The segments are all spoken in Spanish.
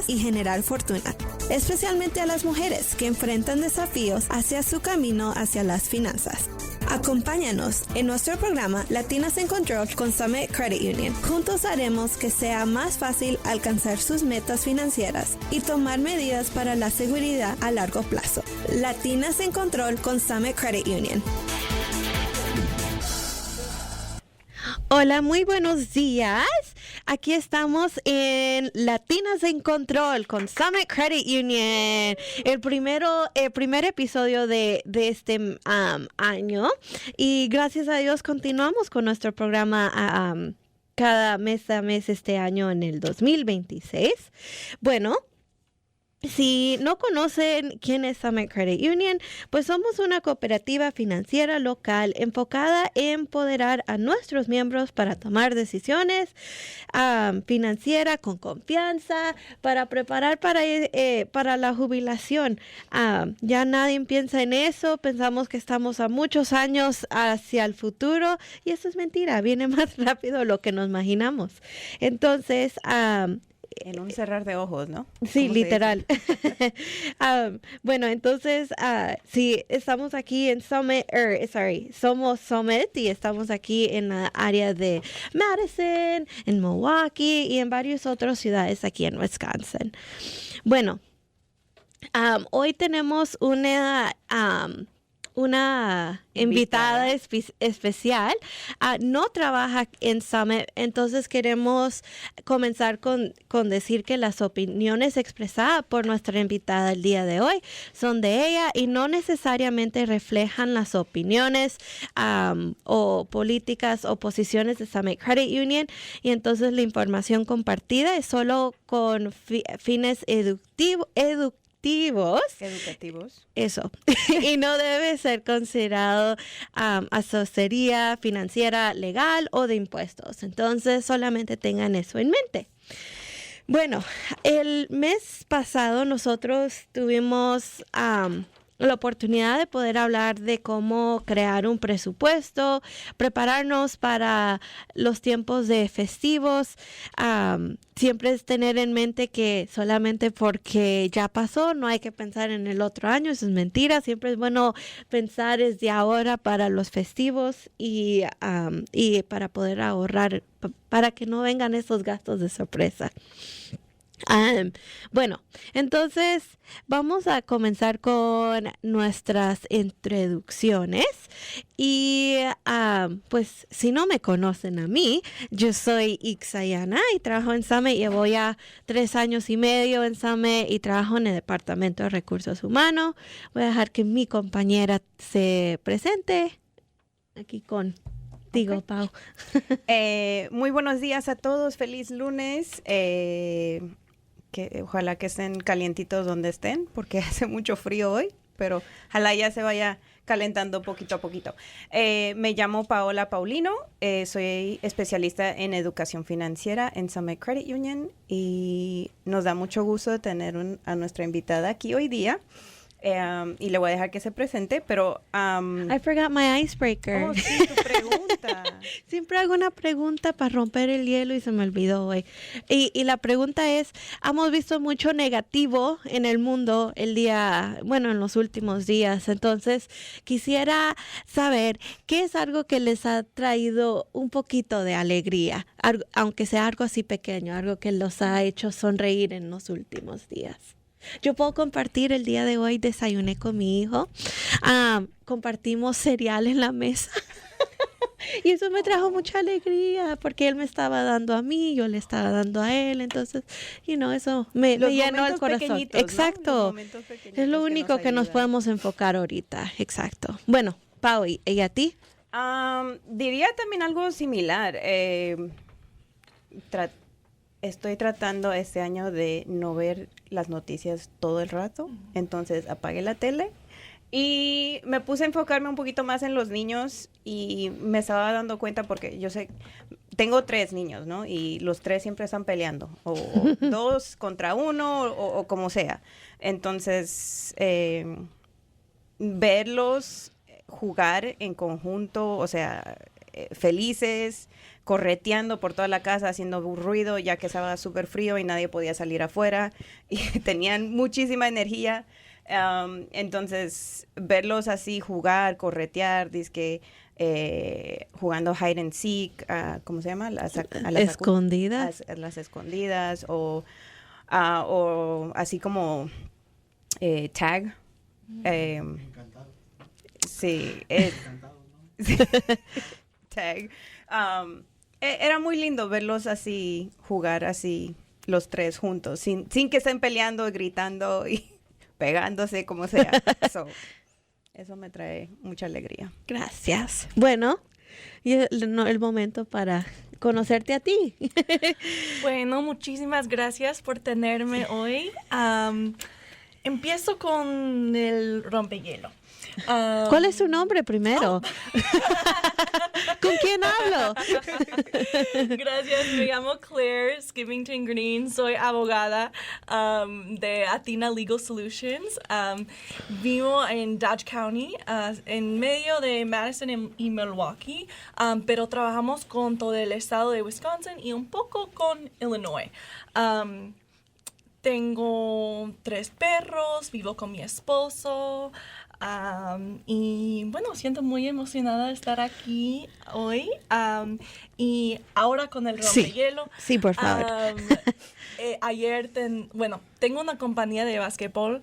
finanzas y generar fortuna, especialmente a las mujeres que enfrentan desafíos hacia su camino hacia las finanzas. Acompáñanos en nuestro programa Latinas en Control con Summit Credit Union. Juntos haremos que sea más fácil alcanzar sus metas financieras y tomar medidas para la seguridad a largo plazo. Latinas en Control con Summit Credit Union. Hola, muy buenos días. Aquí estamos en Latinas en Control con Summit Credit Union. El primer episodio de este año. Y gracias a Dios continuamos con nuestro programa cada mes a mes este año en el 2026. Bueno, si no conocen quién es Summit Credit Union, pues somos una cooperativa financiera local enfocada en empoderar a nuestros miembros para tomar decisiones financieras con confianza, para preparar para la jubilación. Ya nadie piensa en eso, pensamos que estamos a muchos años hacia el futuro y eso es mentira, viene más rápido de lo que nos imaginamos. Entonces, en un cerrar de ojos, ¿no? Sí, literal. Bueno, entonces, sí, estamos aquí en somos Summit y estamos aquí en la área de Madison, en Milwaukee y en varias otras ciudades aquí en Wisconsin. Bueno, hoy tenemos una invitada especial. No trabaja en Summit, entonces queremos comenzar con decir que las opiniones expresadas por nuestra invitada el día de hoy son de ella y no necesariamente reflejan las opiniones o políticas o posiciones de Summit Credit Union, y entonces la información compartida es solo con fines educativos. Eso. Y no debe ser considerado asesoría financiera legal o de impuestos. Entonces, solamente tengan eso en mente. Bueno, el mes pasado nosotros tuvimos la oportunidad de poder hablar de cómo crear un presupuesto, prepararnos para los tiempos de festivos. Siempre es tener en mente que solamente porque ya pasó no hay que pensar en el otro año, eso es mentira. Siempre es bueno pensar desde ahora para los festivos y para poder ahorrar, para que no vengan esos gastos de sorpresa. Bueno, entonces vamos a comenzar con nuestras introducciones y pues si no me conocen a mí, yo soy Ixayana y trabajo en Summit. Llevo ya 3 años y medio en Summit y trabajo en el Departamento de Recursos Humanos. Voy a dejar que mi compañera se presente aquí contigo, Pau. Muy buenos días a todos, feliz lunes. Que ojalá que estén calientitos donde estén, porque hace mucho frío hoy, pero ojalá ya se vaya calentando poquito a poquito. Me llamo Paola Paulino, soy especialista en educación financiera en Summit Credit Union y nos da mucho gusto tener a nuestra invitada aquí hoy día. Y le voy a dejar que se presente, pero... I forgot my icebreaker. Oh, sí, tu pregunta. Siempre hago una pregunta para romper el hielo y se me olvidó hoy. Y la pregunta es, hemos visto mucho negativo en el mundo en los últimos días. Entonces, quisiera saber qué es algo que les ha traído un poquito de alegría, aunque sea algo así pequeño, algo que los ha hecho sonreír en los últimos días. Yo puedo compartir el día de hoy, desayuné con mi hijo, compartimos cereal en la mesa y eso me trajo mucha alegría porque él me estaba dando a mí, yo le estaba dando a él, entonces, eso me llenó el corazón. Exacto, ¿no? Es lo único que nos podemos enfocar ahorita, exacto. Bueno, Pau, ¿y a ti? Diría también algo similar. Estoy tratando este año de no ver las noticias todo el rato, entonces apagué la tele y me puse a enfocarme un poquito más en los niños y me estaba dando cuenta porque yo sé, tengo 3 niños, ¿no? Y los 3 siempre están peleando, o 2 contra 1 o como sea. Entonces, verlos jugar en conjunto, o sea, felices, correteando por toda la casa, haciendo ruido, ya que estaba súper frío y nadie podía salir afuera. Y tenían muchísima energía. Entonces, verlos así jugar, corretear, dizque jugando hide and seek, ¿cómo se llama? Escondidas. Las escondidas, o así como tag. Encantado. Sí, Encantado, ¿no? sí, tag. Era muy lindo verlos así, jugar así, los tres juntos, sin que estén peleando, gritando y pegándose, como sea. Eso me trae mucha alegría. Gracias. Bueno, y el momento para conocerte a ti. Bueno, muchísimas gracias por tenerme hoy. Empiezo con el rompehielo. ¿Cuál es su nombre primero? ¿Con quién hablo? Gracias, me llamo Claire Skivington Green, soy abogada de Athena Legal Solutions. Vivo en Dodge County, en medio de Madison y Milwaukee, pero trabajamos con todo el estado de Wisconsin y un poco con Illinois. Tengo 3 perros, vivo con mi esposo. Y bueno, siento muy emocionada de estar aquí hoy. Y ahora con el rompehielo. Sí, por favor. Ayer, tengo una compañía de básquetbol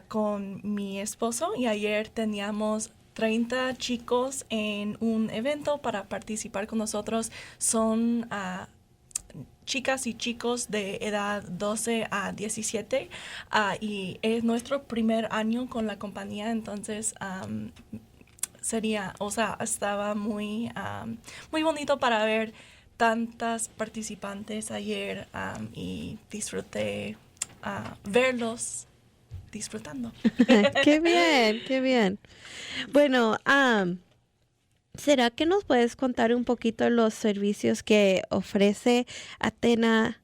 con mi esposo y ayer teníamos 30 chicos en un evento para participar con nosotros. Son chicas y chicos de edad 12 a 17 y es nuestro primer año con la compañía, entonces estaba muy bonito para ver tantas participantes ayer y disfruté verlos disfrutando. Qué bien, qué bien. Bueno, ¿será que nos puedes contar un poquito los servicios que ofrece Athena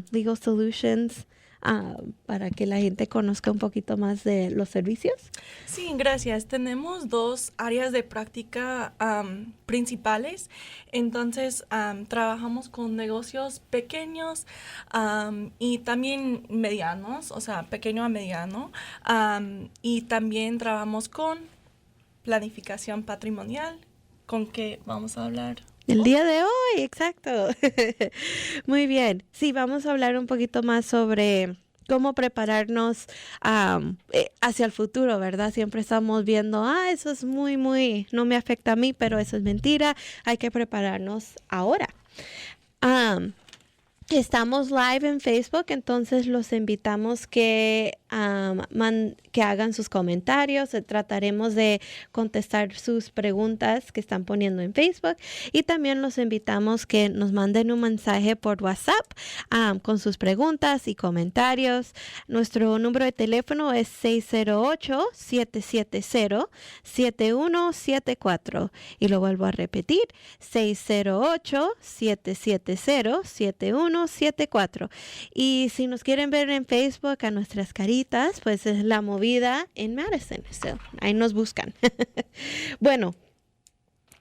Legal Solutions para que la gente conozca un poquito más de los servicios? Sí, gracias. Tenemos 2 áreas de práctica principales. Entonces, trabajamos con negocios pequeños y también medianos, o sea, pequeño a mediano. Y también trabajamos con planificación patrimonial, con qué vamos a hablar el día de hoy, exacto. Muy bien. Sí, vamos a hablar un poquito más sobre cómo prepararnos hacia el futuro, ¿verdad? Siempre estamos viendo, eso es muy, no me afecta a mí, pero eso es mentira. Hay que prepararnos ahora. Estamos live en Facebook, entonces los invitamos que hagan sus comentarios. Trataremos de contestar sus preguntas que están poniendo en Facebook y también los invitamos que nos manden un mensaje por WhatsApp con sus preguntas y comentarios. Nuestro número de teléfono es 608-770-7174 y lo vuelvo a repetir, 608-770-7174. Y si nos quieren ver en Facebook a nuestras caritas, pues es La Movida en Madison. So, ahí nos buscan. Bueno,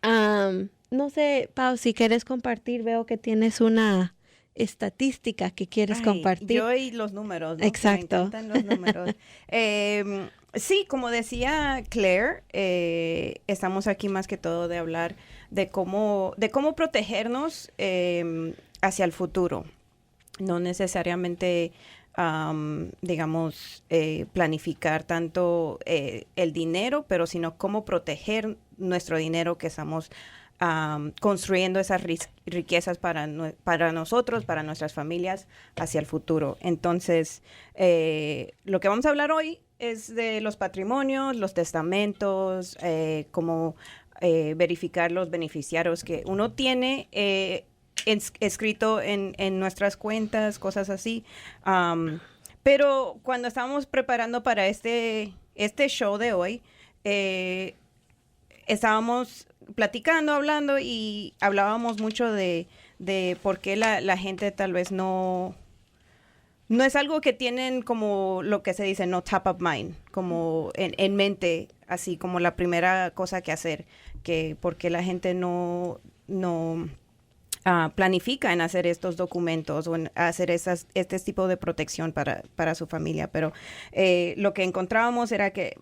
no sé, Pau, si quieres compartir, veo que tienes una estadística que quieres compartir. Yo y los números, ¿no? Exacto. Me encantan los números. Sí, como decía Claire, estamos aquí más que todo de hablar de cómo protegernos hacia el futuro. No necesariamente, planificar tanto el dinero, pero sino cómo proteger nuestro dinero que estamos construyendo esas riquezas para nosotros, para nuestras familias hacia el futuro. Entonces, lo que vamos a hablar hoy es de los patrimonios, los testamentos, cómo verificar los beneficiarios que uno tiene escrito en nuestras cuentas, cosas así. Pero cuando estábamos preparando para este show de hoy, estábamos platicando, hablando y hablábamos mucho de por qué la gente tal vez no es algo que tienen como lo que se dice, no top of mind, como en mente, así como la primera cosa que hacer. que por qué la gente no planifica en hacer estos documentos o en hacer este tipo de protección para su familia. Pero lo que encontrábamos era que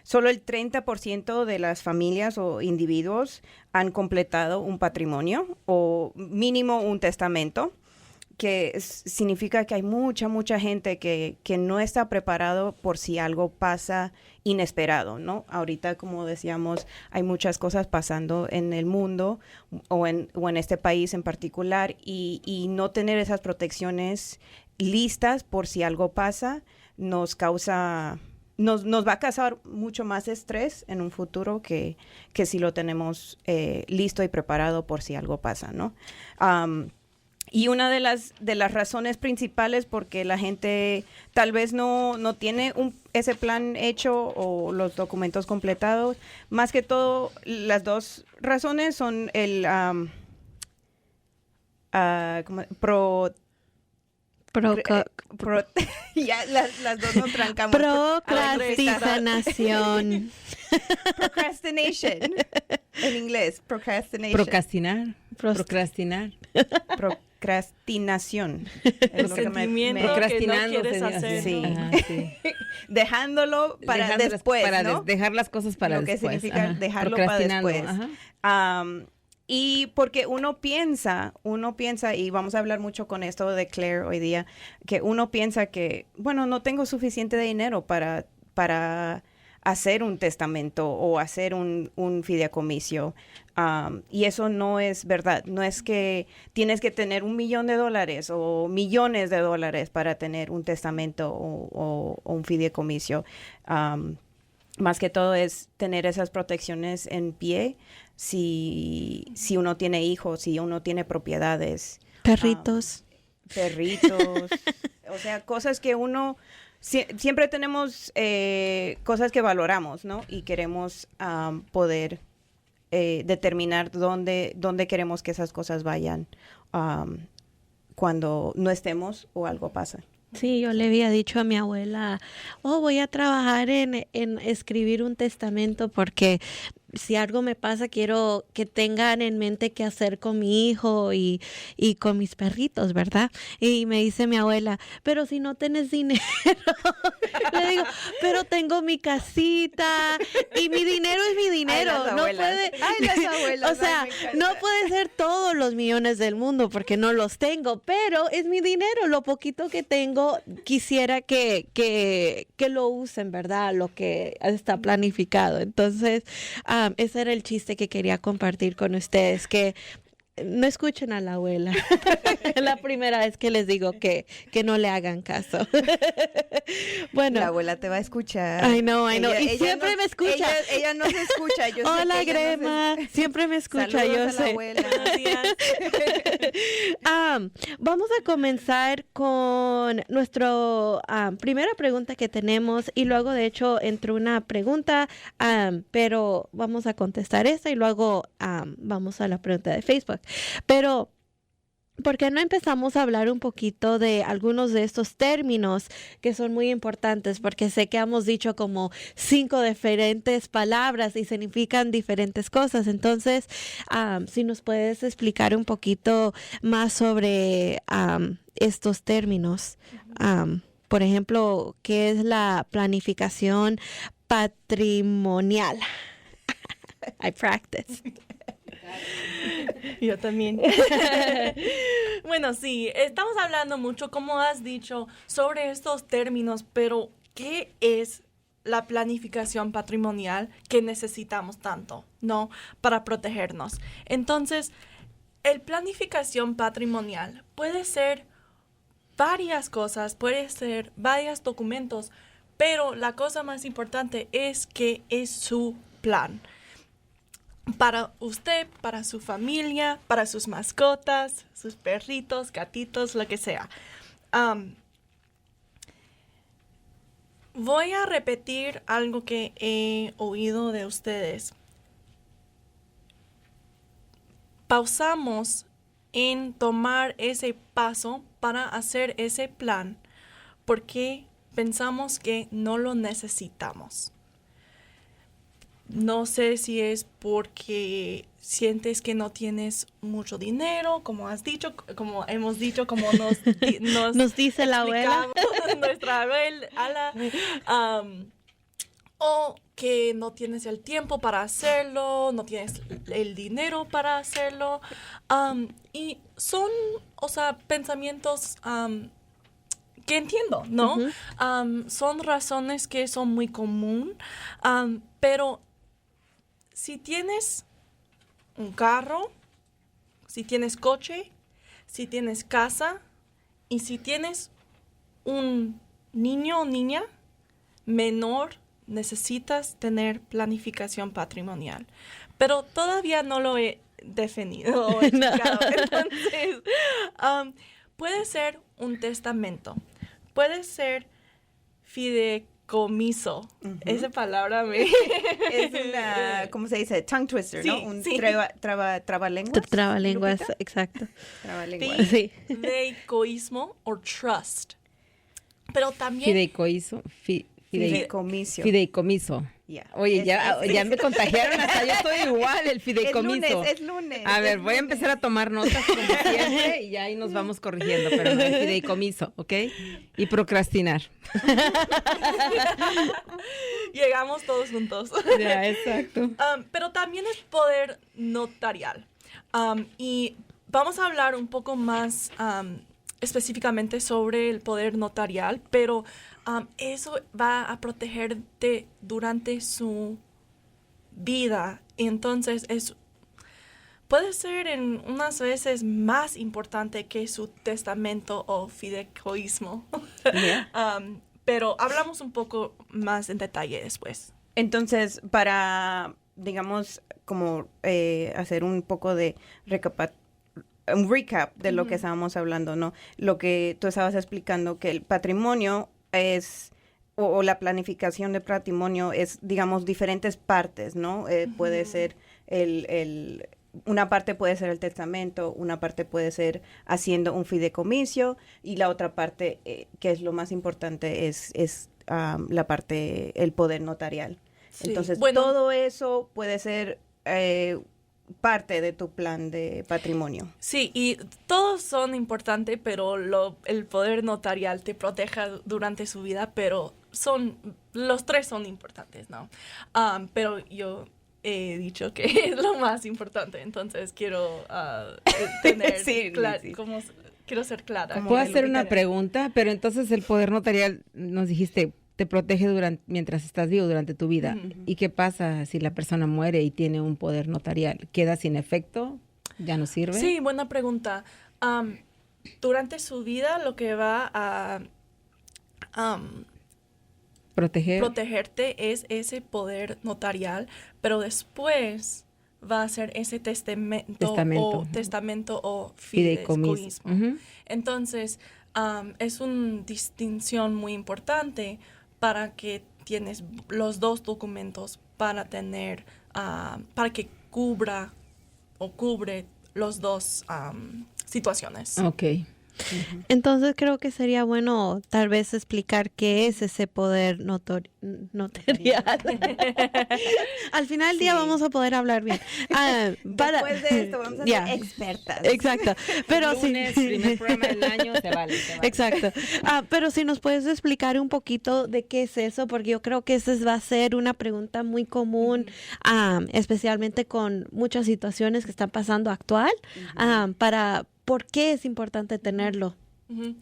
solo el 30% de las familias o individuos han completado un patrimonio o mínimo un testamento, que significa que hay mucha gente que no está preparado por si algo pasa inesperado, ¿no? Ahorita, como decíamos, hay muchas cosas pasando en el mundo o en este país en particular, y no tener esas protecciones listas por si algo pasa nos va a causar mucho más estrés en un futuro que si lo tenemos listo y preparado por si algo pasa, ¿no? Y una de las razones principales porque la gente tal vez no tiene ese plan hecho o los documentos completados, más que todo las dos razones son el ya las dos nos trancamos. Procrastinación. Procrastination. En inglés, procrastination. Procrastinar. Procrastinación. El sentimiento que no quieres hacer. Sí. Ajá, sí. Dejándolo para después, ¿no? Dejar las cosas para después. después. Lo que significa dejarlo para después. Y porque uno piensa, y vamos a hablar mucho con esto de Claire hoy día, que uno piensa que, bueno, no tengo suficiente dinero para hacer un testamento o hacer un fideicomiso. Y eso no es verdad. No es que tienes que tener $1 millón o millones de dólares para tener un testamento o un fideicomiso. Más que todo es tener esas protecciones en pie si uno tiene hijos, si uno tiene propiedades. Perritos. O sea, cosas que uno... siempre tenemos cosas que valoramos, ¿no? Y queremos poder determinar dónde queremos que esas cosas vayan cuando no estemos o algo pasa. Sí, yo le había dicho a mi abuela, voy a trabajar en escribir un testamento porque si algo me pasa, quiero que tengan en mente qué hacer con mi hijo y con mis perritos, ¿verdad? Y me dice mi abuela, pero si no tienes dinero. Le digo, pero tengo mi casita y mi dinero es mi dinero. Ay, no puede, las abuelas. o sea, no puede ser todos los millones del mundo porque no los tengo, pero es mi dinero. Lo poquito que tengo, quisiera que lo usen, ¿verdad? Lo que está planificado. Entonces, ese era el chiste que quería compartir con ustedes, que no escuchen a la abuela. Es la primera vez que les digo que no le hagan caso. Bueno. La abuela te va a escuchar. I know. Y siempre me escucha. Ella no se escucha. Yo Hola, sé que Grema. Siempre me escucha. Saludos yo a la sé. abuela. Buenos días. Vamos a comenzar con nuestra primera pregunta que tenemos y luego, de hecho, entró una pregunta, pero vamos a contestar esta y luego vamos a la pregunta de Facebook. Pero, ¿por qué no empezamos a hablar un poquito de algunos de estos términos que son muy importantes? Porque sé que hemos dicho como 5 diferentes palabras y significan diferentes cosas. Entonces, si nos puedes explicar un poquito más sobre estos términos. Por ejemplo, ¿qué es la planificación patrimonial? I practice. Yo también. Bueno, sí, estamos hablando mucho, como has dicho, sobre estos términos, pero ¿qué es la planificación patrimonial que necesitamos tanto, no, para protegernos? Entonces, el planificación patrimonial puede ser varias cosas, puede ser varios documentos, pero la cosa más importante es que es su plan. Para usted, para su familia, para sus mascotas, sus perritos, gatitos, lo que sea. Voy a repetir algo que he oído de ustedes. Pausamos en tomar ese paso para hacer ese plan porque pensamos que no lo necesitamos. no sé si es porque sientes que no tienes mucho dinero, como has dicho, como hemos dicho, como Nos dice la abuela. explicamos nuestra abuela, o que no tienes el tiempo para hacerlo, no tienes el dinero para hacerlo. Y son, o sea, pensamientos que entiendo, ¿no? Son razones que son muy común, pero si tienes un carro, si tienes coche, si tienes casa y si tienes un niño o niña menor, necesitas tener planificación patrimonial. Pero todavía no lo he definido o explicado. Entonces, puede ser un testamento, puede ser fideicomiso. Esa palabra me... Es una, ¿cómo se dice? Tongue twister, Sí, ¿no? Un sí. trabalenguas. Trabalenguas, Lupita. exacto. Trabalenguas. Sí. Fideicoísmo o trust. Pero también... Fideicomiso. Fideicomiso. Fideicomiso. Ya. Oye, Es- ya es- me contagiaron, hasta yo estoy igual, el fideicomiso. Es lunes. A ver, es voy a lunes. empezar a tomar notas como siempre y ya ahí nos vamos corrigiendo, pero no, el fideicomiso, ¿ok? Y procrastinar. Llegamos todos juntos. Ya, exacto. Pero también es poder notarial. Y vamos a hablar un poco más específicamente sobre el poder notarial, pero eso va a protegerte durante su vida. Entonces, puede ser en unas veces más importante que su testamento o fideicoísmo. Yeah. Pero hablamos un poco más en detalle después. Entonces, para, digamos, como hacer un poco de un recap de lo que estábamos hablando, ¿no? Lo que tú estabas explicando, que el patrimonio es, o la planificación de patrimonio es, digamos, diferentes partes, ¿no? Puede ser una parte puede ser el testamento, una parte puede ser haciendo un fideicomiso y la otra parte, que es lo más importante, es la parte, el poder notarial. Sí. Entonces, Bueno, todo eso puede ser parte de tu plan de patrimonio. sí, y todos son importantes, pero el poder notarial te proteja durante su vida, pero los tres son importantes, ¿no? Pero yo he dicho que es lo más importante, entonces quiero tener Sí, sí. quiero ser clara. Como Puedo de hacer una Lupita. pregunta, pero entonces el poder notarial, nos dijiste, te protege mientras estás vivo, durante tu vida. ¿Y qué pasa si la persona muere y tiene un poder notarial? ¿Queda sin efecto? ¿Ya no sirve? Sí, buena pregunta. Durante su vida lo que va a protegerte es ese poder notarial, pero después va a ser ese testamento o fideicomiso. Ujú. Entonces, es una distinción muy importante para que tienes los dos documentos para tener, para que cubre los dos situaciones. Ok. Entonces creo que sería bueno tal vez explicar qué es ese poder notarial. Al final del día Sí. vamos a poder hablar bien. Después de esto vamos a ser Ya. expertas. Exacto. Pero Lunes, primer programa del año, se vale. Exacto. Pero si nos puedes explicar un poquito de qué es eso, porque yo creo que esa va a ser una pregunta muy común, especialmente con muchas situaciones que están pasando actual, para por qué es importante tenerlo. Ujú.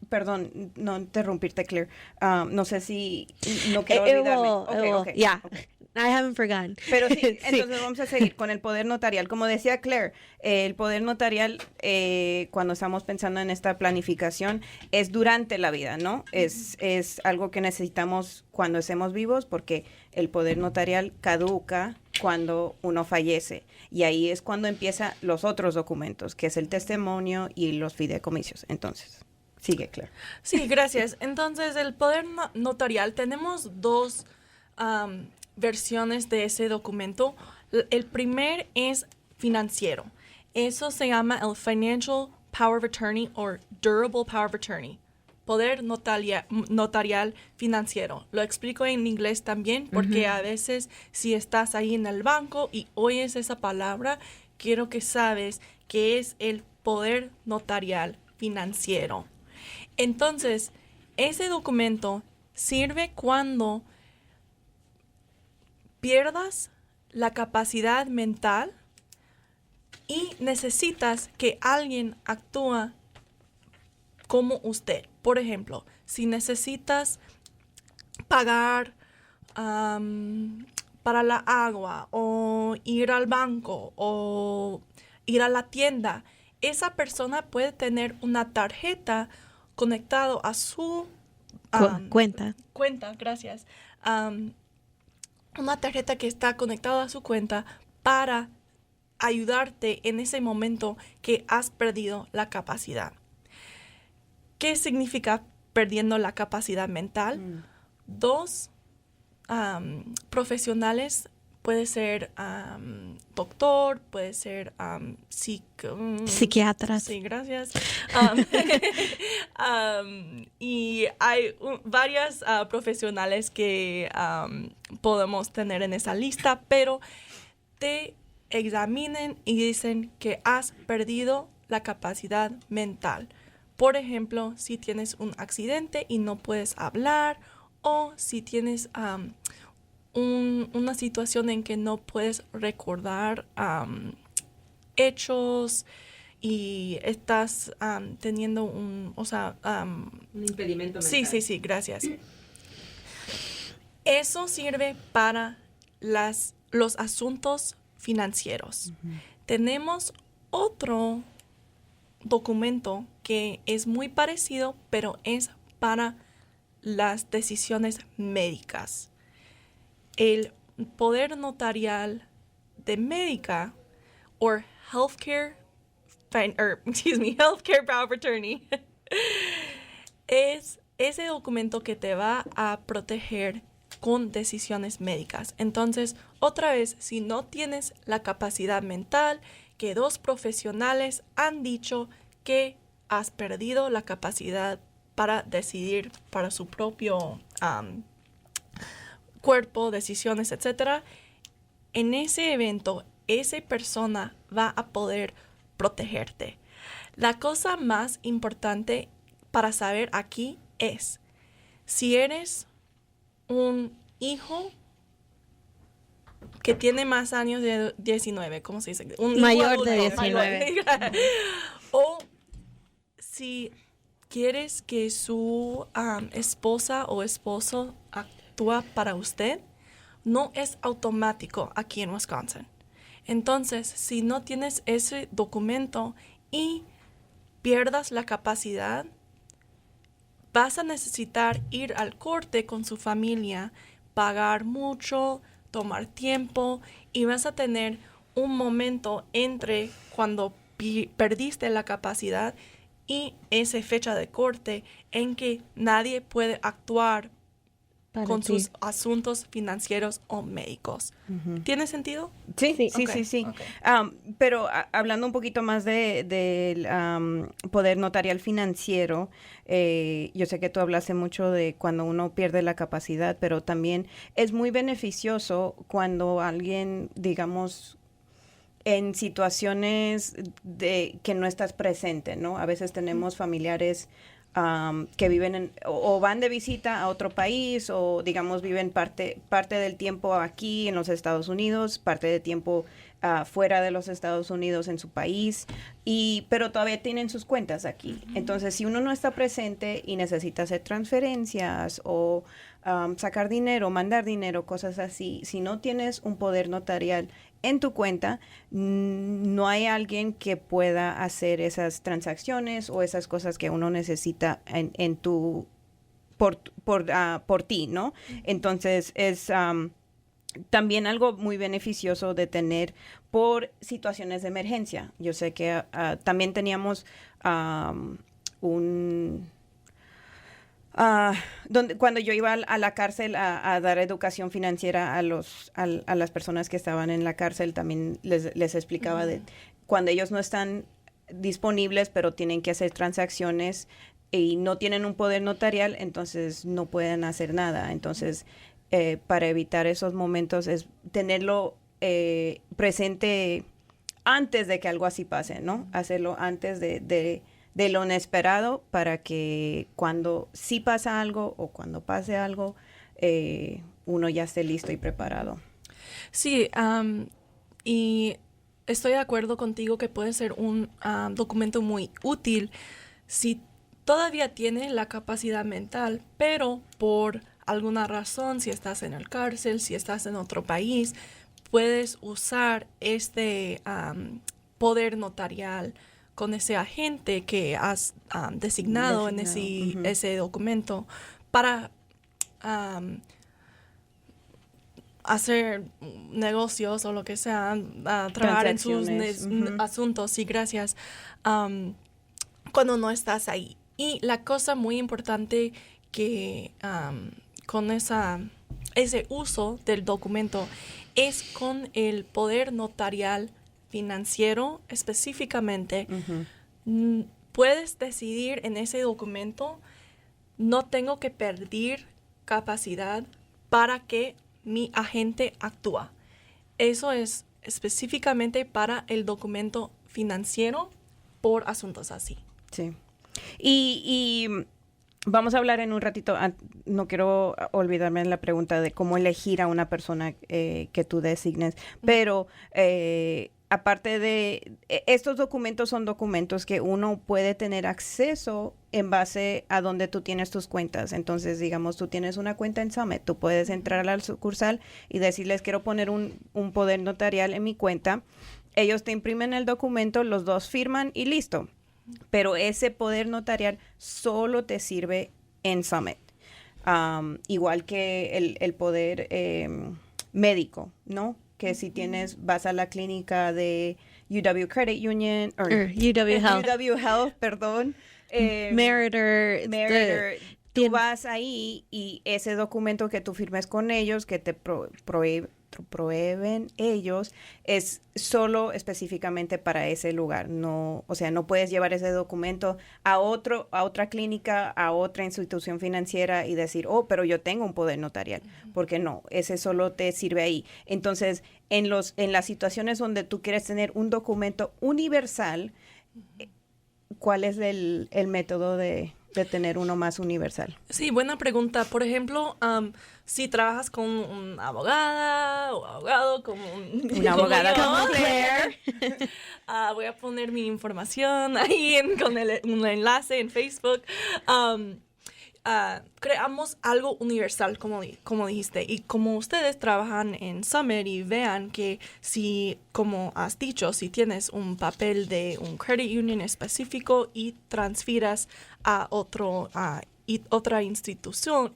Perdón, no interrumpirte, Claire. No sé si no quiero olvidarme. Ok. Yeah, I haven't forgotten. Pero sí, Sí. entonces vamos a seguir con el poder notarial. Como decía Claire, el poder notarial, cuando estamos pensando en esta planificación, es durante la vida, ¿no? Es algo que necesitamos cuando estemos vivos, porque el poder notarial caduca cuando uno fallece. Y ahí es cuando empiezan los otros documentos, que es el testimonio y los fideicomisos. Entonces, sigue, Claire. Sí, gracias. Entonces, el poder notarial, tenemos dos versiones de ese documento. El primer es financiero. Eso se llama el Financial Power of Attorney o Durable Power of Attorney. poder notarial financiero. Lo explico en inglés también porque a veces si estás ahí en el banco y oyes esa palabra, quiero que sabes que es el poder notarial financiero. Entonces, ese documento sirve cuando pierdas la capacidad mental y necesitas que alguien actúe como usted. Por ejemplo, si necesitas pagar para la agua o ir al banco o ir a la tienda, esa persona puede tener una tarjeta conectado a su Cuenta. gracias. Una tarjeta que está conectada a su cuenta para ayudarte en ese momento que has perdido la capacidad. ¿Qué significa perdiendo la capacidad mental? Dos profesionales, puede ser doctor, puede ser Psiquiatras. Sí, gracias. Y hay varias profesionales que podemos tener en esa lista, pero te examinen y dicen que has perdido la capacidad mental. Por ejemplo, si tienes un accidente y no puedes hablar, o si tienes una situación en que no puedes recordar hechos y estás teniendo un impedimento mental. Sí, gracias. Eso sirve para los asuntos financieros. Tenemos otro documento que es muy parecido, pero es para las decisiones médicas. El poder notarial de médica o healthcare power of attorney es ese documento que te va a proteger con decisiones médicas. Entonces, otra vez, si no tienes la capacidad mental, que dos profesionales han dicho que has perdido la capacidad para decidir para su propio cuerpo, decisiones, etc. En ese evento, esa persona va a poder protegerte. La cosa más importante para saber aquí es, si eres un hijo que tiene más años de 19, ¿cómo se dice? Un Mayor de adulto, 19. O si quieres que su esposa o esposo actúa para usted, no es automático aquí en Wisconsin. Entonces, si no tienes ese documento y pierdas la capacidad, vas a necesitar ir al corte con su familia, pagar mucho, tomar tiempo, y vas a tener un momento entre cuando perdiste la capacidad y esa fecha de corte en que nadie puede actuar Para con ti. sus asuntos financieros o médicos. ¿Tiene sentido? Sí, Sí. sí, Ok, sí, sí. ok. Pero hablando un poquito más del poder notarial financiero, yo sé que tú hablaste mucho de cuando uno pierde la capacidad, pero también es muy beneficioso cuando alguien, digamos, en situaciones de que no estás presente, ¿no? A veces tenemos familiares que viven o van de visita a otro país, o digamos viven parte del tiempo aquí en los Estados Unidos, parte del tiempo fuera de los Estados Unidos en su país, pero todavía tienen sus cuentas aquí. Entonces, si uno no está presente y necesita hacer transferencias o sacar dinero, mandar dinero, cosas así, si no tienes un poder notarial en tu cuenta, no hay alguien que pueda hacer esas transacciones o esas cosas que uno necesita en tu por ti, ¿no? Entonces es también algo muy beneficioso de tener por situaciones de emergencia. Yo sé que también teníamos cuando yo iba a la cárcel a dar educación financiera a las personas que estaban en la cárcel, también les explicaba de cuando ellos no están disponibles, pero tienen que hacer transacciones, y no tienen un poder notarial, entonces no pueden hacer nada. Entonces, para evitar esos momentos es tenerlo presente antes de que algo así pase, ¿no? Hacerlo antes de lo inesperado para que cuando sí pasa algo o cuando pase algo, uno ya esté listo y preparado. Sí, y estoy de acuerdo contigo que puede ser un documento muy útil si todavía tiene la capacidad mental, pero por alguna razón, si estás en el cárcel, si estás en otro país, puedes usar este poder notarial con ese agente que has designado en ese documento para hacer negocios o lo que sea, trabajar en sus asuntos. Sí, gracias. Cuando no estás ahí. Y la cosa muy importante que con ese uso del documento es con el poder notarial financiero específicamente. Puedes decidir en ese documento, no tengo que perder capacidad para que mi agente actúa. Eso es específicamente para el documento financiero por asuntos así. Sí. Y vamos a hablar en un ratito, no quiero olvidarme de la pregunta de cómo elegir a una persona que tú designes, pero aparte de estos documentos son documentos que uno puede tener acceso en base a donde tú tienes tus cuentas. Entonces, digamos, tú tienes una cuenta en Summit, tú puedes entrar a la sucursal y decirles quiero poner un poder notarial en mi cuenta. Ellos te imprimen el documento, los dos firman y listo. Pero ese poder notarial solo te sirve en Summit. Igual que el poder médico, ¿no? Que si vas a la clínica de UW Credit Union, UW Health, perdón. Meritor. Tú vas ahí y ese documento que tú firmes con ellos, que te proveen ellos, es solo específicamente para ese lugar. No, o sea, no puedes llevar ese documento a otra clínica, a otra institución financiera y decir, oh, pero yo tengo un poder notarial, porque no, ese solo te sirve ahí. Entonces, en las situaciones donde tú quieres tener un documento universal, ¿cuál es el método de tener uno más universal? Sí, buena pregunta. Por ejemplo, si trabajas con una abogada o abogado como una abogada como Claire, voy a poner mi información ahí con un enlace en Facebook. Creamos algo universal, como dijiste, y como ustedes trabajan en Summit y vean que si, como has dicho, si tienes un papel de un credit union específico y transfieras a otra institución,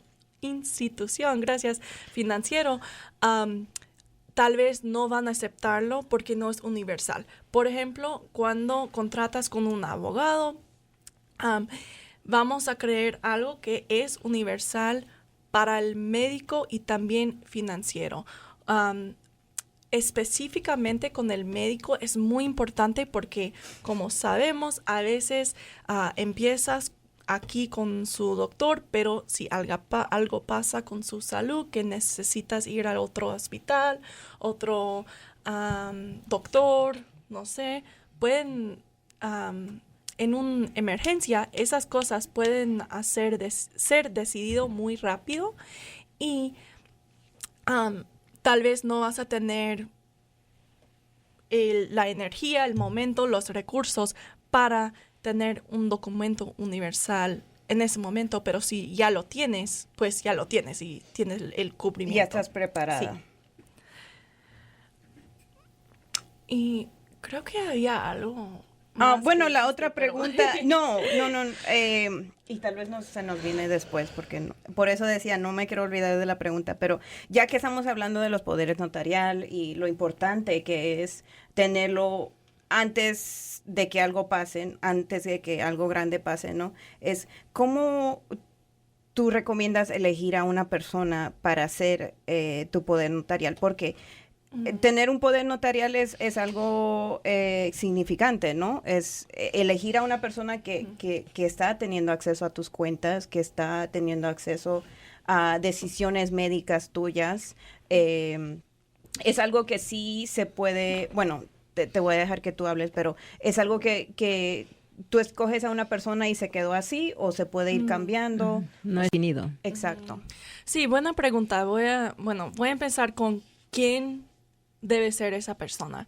gracias, financiero, tal vez no van a aceptarlo porque no es universal. Por ejemplo, cuando contratas con un abogado, vamos a crear algo que es universal para el médico y también financiero. Específicamente con el médico es muy importante porque, como sabemos, a veces empiezas aquí con su doctor, pero si algo pasa con su salud, que necesitas ir a otro hospital, otro doctor, no sé, pueden... en una emergencia, esas cosas pueden ser decidido muy rápido y tal vez no vas a tener la energía, el momento, los recursos para tener un documento universal en ese momento, pero si ya lo tienes, pues ya lo tienes y tienes el cubrimiento. Ya estás preparada. Sí. Y creo que había algo... Bueno, la otra pregunta, no, y tal vez se nos viene después, porque por eso decía, no me quiero olvidar de la pregunta, pero ya que estamos hablando de los poderes notarial y lo importante que es tenerlo antes de que algo pase, antes de que algo grande pase, ¿no? Es cómo tú recomiendas elegir a una persona para hacer tu poder notarial, porque tener un poder notarial es algo significante, ¿no? Es elegir a una persona que está teniendo acceso a tus cuentas, que está teniendo acceso a decisiones médicas tuyas. Es algo que sí se puede, bueno, te voy a dejar que tú hables, pero es algo que tú escoges a una persona y se quedó así o se puede ir cambiando. No es definido. Exacto. Sí, buena pregunta. Voy a empezar con quién debe ser esa persona.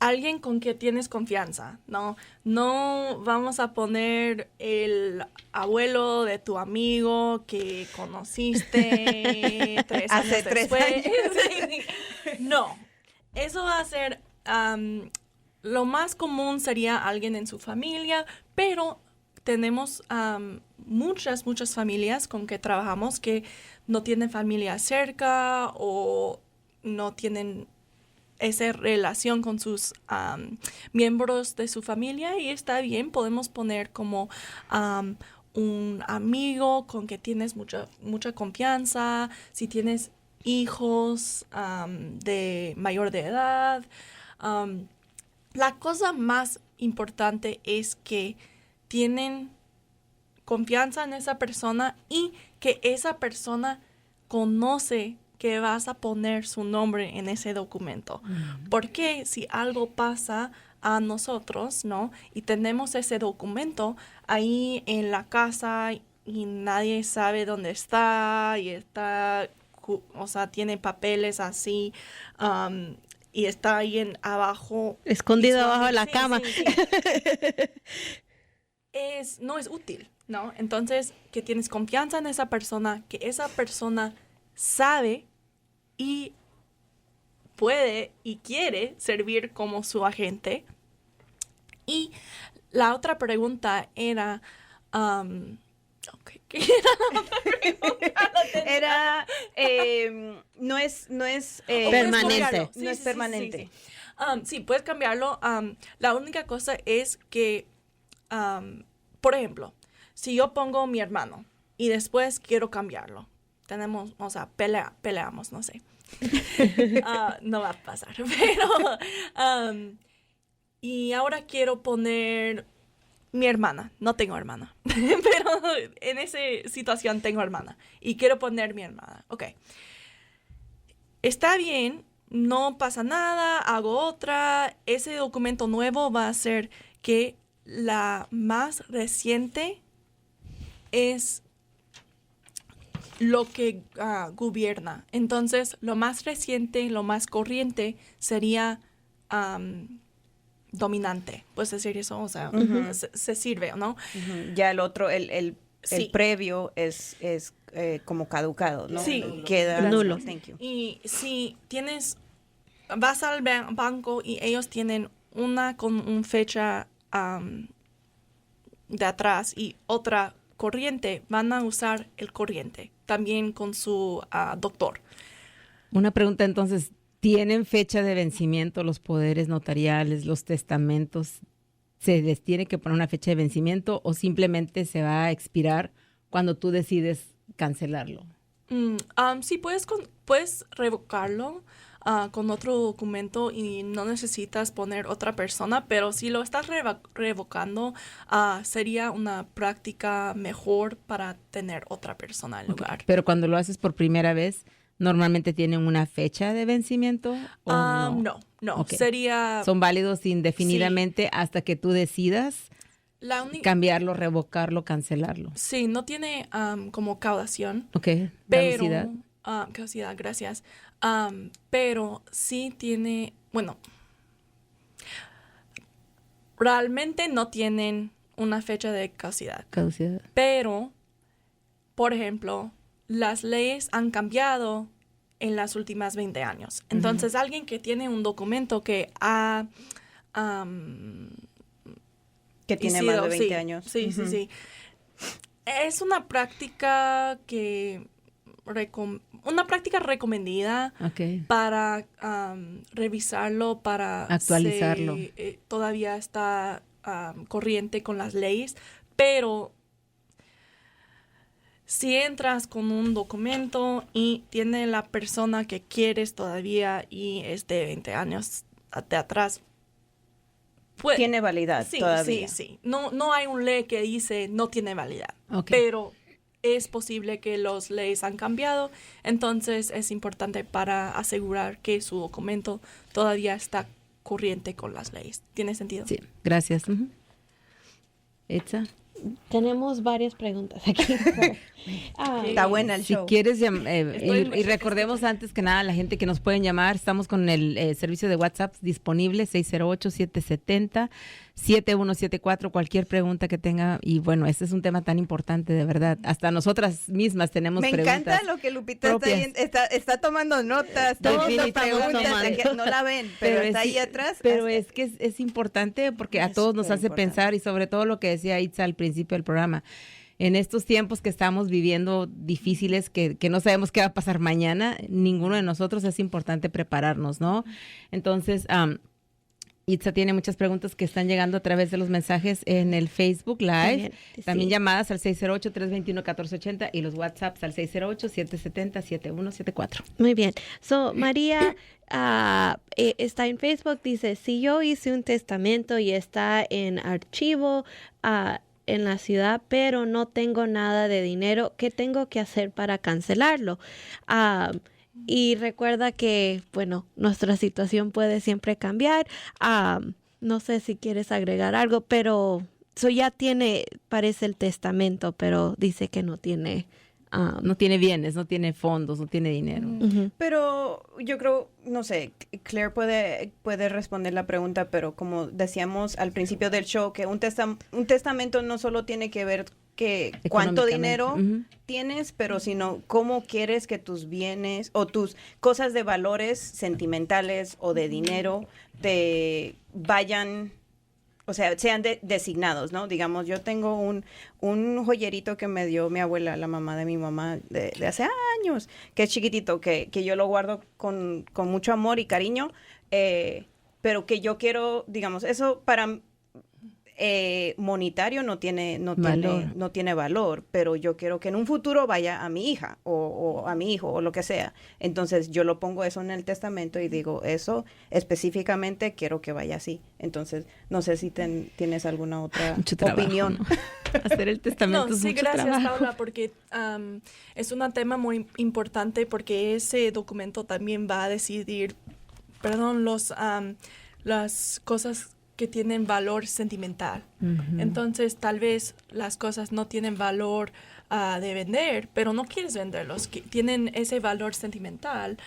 Alguien con quien tienes confianza, ¿no? No vamos a poner el abuelo de tu amigo que conociste 3 años Hace 3 después. años. No, eso va a ser... lo más común sería alguien en su familia, pero tenemos muchas familias con que trabajamos que no tienen familia cerca o no tienen esa relación con sus miembros de su familia y está bien, podemos poner como un amigo con que tienes mucha confianza, si tienes hijos de mayor de edad. La cosa más importante es que tienen confianza en esa persona y que esa persona conoce que vas a poner su nombre en ese documento. Porque si algo pasa a nosotros, ¿no? Y tenemos ese documento ahí en la casa y nadie sabe dónde está y está, o sea, tiene papeles así, y está ahí abajo. Escondido abajo de la Sí, cama. sí. No es útil, ¿no? Entonces, que tienes confianza en esa persona, que esa persona sabe y puede y quiere servir como su agente. Y la otra pregunta era... ¿qué era la otra pregunta? Era, no es Permanente. No es permanente. Sí, puedes cambiarlo. La única cosa es que, por ejemplo, si yo pongo mi hermano y después quiero cambiarlo, tenemos, o sea, peleamos, no sé. No va a pasar, pero... y ahora quiero poner mi hermana. No tengo hermana, pero en esa situación tengo hermana. Y quiero poner mi hermana. Ok. Está bien, no pasa nada, hago otra. Ese documento nuevo va a ser que la más reciente es lo que gobierna. Entonces, lo más reciente, lo más corriente sería dominante. Puedes decir eso, o sea, se sirve, ¿no? Ya el otro, el Sí. previo es como caducado, ¿no? Sí. Queda Nulo. Thank you. Y si vas al banco y ellos tienen una con una fecha de atrás y otra corriente, van a usar el corriente, también con su doctor. Una pregunta entonces, ¿tienen fecha de vencimiento los poderes notariales, los testamentos? ¿Se les tiene que poner una fecha de vencimiento o simplemente se va a expirar cuando tú decides cancelarlo? Sí, puedes revocarlo con otro documento y no necesitas poner otra persona, pero si lo estás revocando, sería una práctica mejor para tener otra persona en lugar. Pero cuando lo haces por primera vez, ¿normalmente tienen una fecha de vencimiento o no? No, Ok. sería... Son válidos indefinidamente hasta que tú decidas La única... cambiarlo, revocarlo, cancelarlo. Sí, no tiene como caudación, Ok, pero... caducidad. Caducidad, gracias. Pero sí tiene... Bueno, realmente no tienen una fecha de caducidad. Caducidad. Pero, por ejemplo, las leyes han cambiado en las últimas 20 años. Entonces, alguien que tiene un documento que ha... Que tiene más de 20 años. Sí, sí. Es una práctica que... una práctica recomendada Ok. para revisarlo, para... Actualizarlo. Todavía está corriente con las leyes, pero si entras con un documento y tiene la persona que quieres todavía y es de 20 años de atrás, pues, Tiene validad sí, todavía. sí. No hay un ley que dice no tiene validad, Ok. pero es posible que las leyes han cambiado, entonces es importante para asegurar que su documento todavía está corriente con las leyes. ¿Tiene sentido? Sí, gracias. Ujú. Itza, Tenemos varias preguntas aquí. Está buena el si show. quieres, Estoy- y recordemos antes que nada, la gente que nos pueden llamar, estamos con el servicio de WhatsApp disponible, 608-770-7174, cualquier pregunta que tenga. Y bueno, este es un tema tan importante, de verdad. Hasta nosotras mismas tenemos Me preguntas. encanta lo que Lupita propias. está tomando notas. Todos Definitivamente, estamos tomando. que no la ven, pero está ahí atrás. Pero es que es importante porque a Es todos nos hace superimportante. pensar, y sobre todo lo que decía Itza al principio del programa. En estos tiempos que estamos viviendo difíciles, que no sabemos qué va a pasar mañana, ninguno de nosotros, es importante prepararnos, ¿no? Entonces, Itza tiene muchas preguntas que están llegando a través de los mensajes en el Facebook Live, también Sí. llamadas al 608-321-1480 y los WhatsApps al 608-770-7174. Muy bien. So, María está en Facebook, dice, si yo hice un testamento y está en archivo en la ciudad, pero no tengo nada de dinero, ¿qué tengo que hacer para cancelarlo? Y recuerda que, bueno, nuestra situación puede siempre cambiar. No sé si quieres agregar algo, pero ya tiene, parece el testamento, pero dice que no tiene. No tiene bienes, no tiene fondos, no tiene dinero. Ujú. Pero yo creo, no sé, Claire puede responder la pregunta, pero como decíamos al principio del show, que un testamento no solo tiene que ver que cuánto dinero Económicamente. tienes, pero sino cómo quieres que tus bienes o tus cosas de valores sentimentales o de dinero te vayan, o sea, sean designados, ¿no? Digamos, yo tengo un joyerito que me dio mi abuela, la mamá de mi mamá, de hace años, que es chiquitito, que yo lo guardo con mucho amor y cariño, pero que yo quiero, digamos, eso para monetario no tiene valor, pero yo quiero que en un futuro vaya a mi hija o a mi hijo o lo que sea. Entonces yo lo pongo eso en el testamento y digo, eso específicamente quiero que vaya así. Entonces, no sé si tienes alguna otra Mucho trabajo, opinión. ¿no? Hacer el testamento No, es sí, mucho gracias, trabajo. Paula, porque es un tema muy importante porque ese documento también va a decidir, las cosas que tienen valor sentimental. Ujú. Entonces, tal vez las cosas no tienen valor de vender, pero no quieres venderlos, que tienen ese valor sentimental.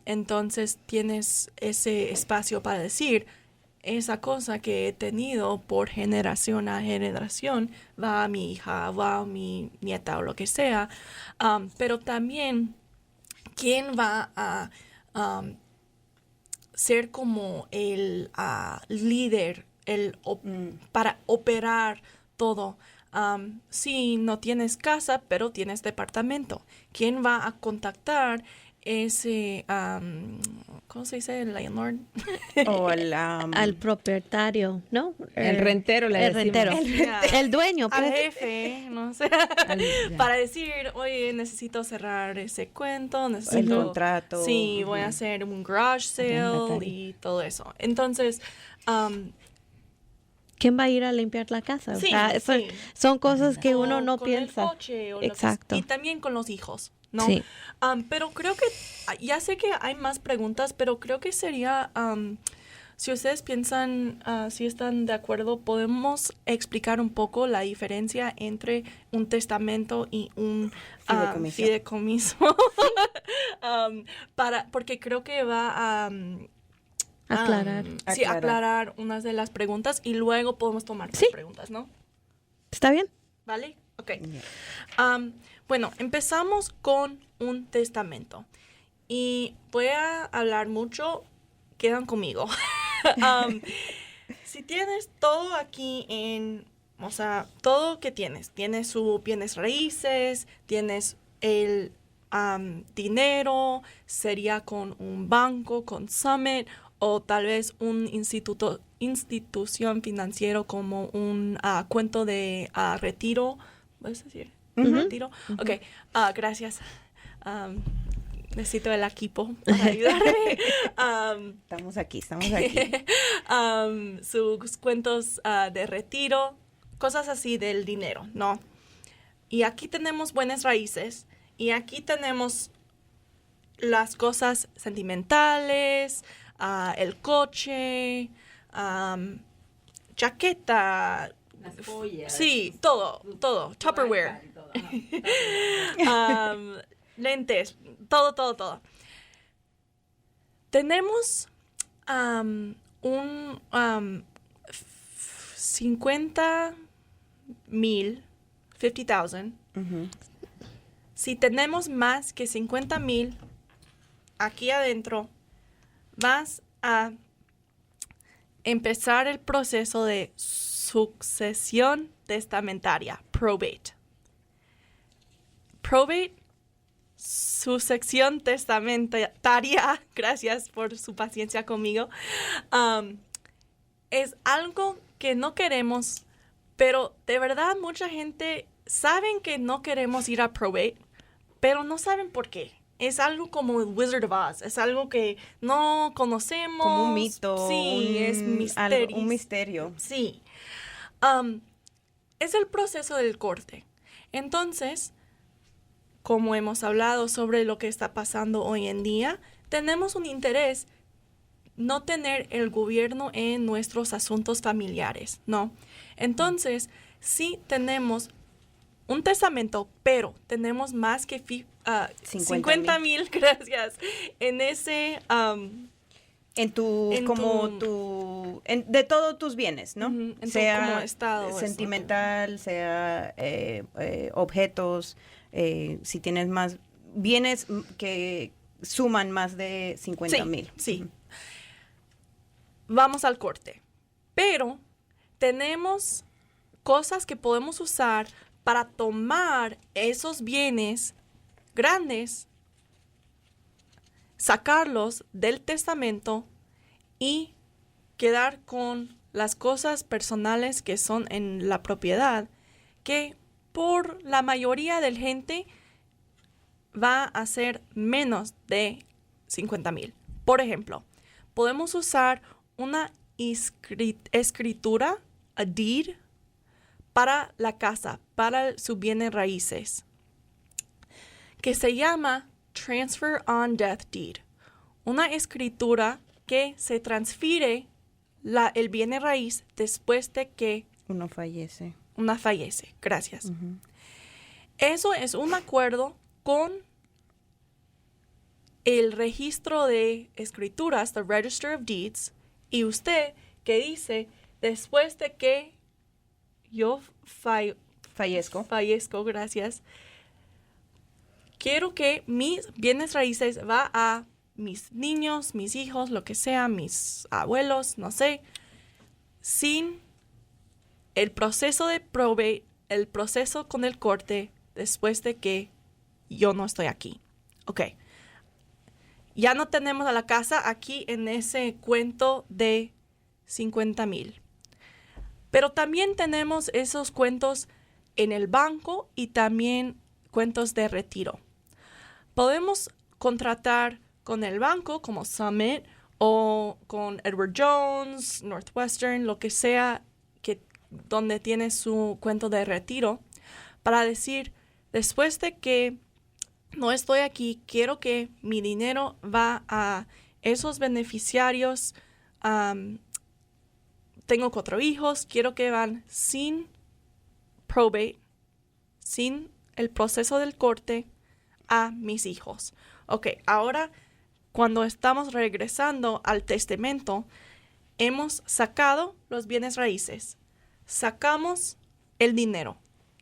Entonces, tienes ese espacio para decir, esa cosa que he tenido por generación a generación va a mi hija, va a mi nieta o lo que sea. Pero también, ¿quién va a ser como el líder para operar todo? Si no tienes casa, pero tienes departamento, ¿quién va a contactar ese, ¿cómo se dice? El landlord. O Al propietario, ¿no? El rentero, le El decimos. rentero. El dueño, Al pues. jefe, no sé, ya. para decir, oye, necesito cerrar ese cuento, necesito... el contrato. Sí, voy a hacer un garage sale Arrendatario. y todo eso. Entonces, ¿Quién va a ir a limpiar la casa? Sí, o sea, sí. son cosas que uno o no con piensa. el coche o lo que- Exacto. y también con los hijos, ¿no? Sí. Pero creo que, ya sé que hay más preguntas, pero creo que sería, si ustedes piensan, si están de acuerdo, podemos explicar un poco la diferencia entre un testamento y un Fideicomiso. fideicomiso. Porque creo que va a... Aclarar. Sí, aclarar unas de las preguntas y luego podemos tomar más Sí. preguntas, ¿no? ¿Está bien? ¿Vale? Ok. Bueno, empezamos con un testamento. Y voy a hablar mucho, quedan conmigo. Si tienes todo aquí o sea, todo que tienes sus bienes raíces, tienes el dinero, sería con un banco, con Summit, o tal vez un institución financiero como un cuento de retiro, ¿puedes decir? retiro. Ok, gracias. Necesito el equipo para ayudarme. Estamos aquí. Sus cuentos de retiro, cosas así del dinero, ¿no? Y aquí tenemos buenas raíces y aquí tenemos las cosas sentimentales, el coche, chaqueta. Las joyas. Sí, todo. Tupperware. Lentes, todo. Tenemos 50,000 Si tenemos más que 50,000 aquí adentro, vas a empezar el proceso de sucesión testamentaria, probate. Sucesión testamentaria, gracias por su paciencia conmigo, es algo que no queremos, pero de verdad mucha gente saben que no queremos ir a probate, pero no saben por qué. Es algo como el Wizard of Oz, es algo que no conocemos. Como un mito. Sí, es misterio. Un misterio. Sí. Es el proceso del corte. Entonces, como hemos hablado sobre lo que está pasando hoy en día, tenemos un interés no tener el gobierno en nuestros asuntos familiares, ¿no? Entonces, sí tenemos un testamento, pero tenemos más que 50,000, gracias, en ese... de todos tus bienes, ¿no? Sea como estado, sentimental, sea objetos, si tienes más bienes que suman más de 50,000. Sí. Vamos al corte. Pero tenemos cosas que podemos usar para tomar esos bienes grandes, sacarlos del testamento y quedar con las cosas personales que son en la propiedad, que por la mayoría de la gente va a ser menos de 50,000. Por ejemplo, podemos usar una escritura, a deed, para la casa, para sus bienes raíces, que se llama Transfer on Death Deed. Una escritura que se transfiere el bien raíz después de que uno fallece. Una fallece. Gracias. Eso es un acuerdo con el registro de escrituras, the Register of Deeds, y usted que dice, después de que yo fallezco, gracias, quiero que mis bienes raíces va a mis niños, mis hijos, lo que sea, mis abuelos, no sé, sin el proceso de probate, el proceso con el corte después de que yo no estoy aquí. Ok. Ya no tenemos a la casa aquí en ese cuento de 50,000. Pero también tenemos esos cuentos en el banco y también cuentos de retiro. Podemos contratar con el banco como Summit o con Edward Jones, Northwestern, lo que sea, donde tiene su cuento de retiro, para decir, después de que no estoy aquí, quiero que mi dinero va a esos beneficiarios. Tengo 4 hijos, quiero que van sin probate, sin el proceso del corte, a mis hijos. Ok, ahora cuando estamos regresando al testamento, hemos sacado los bienes raíces, sacamos el dinero.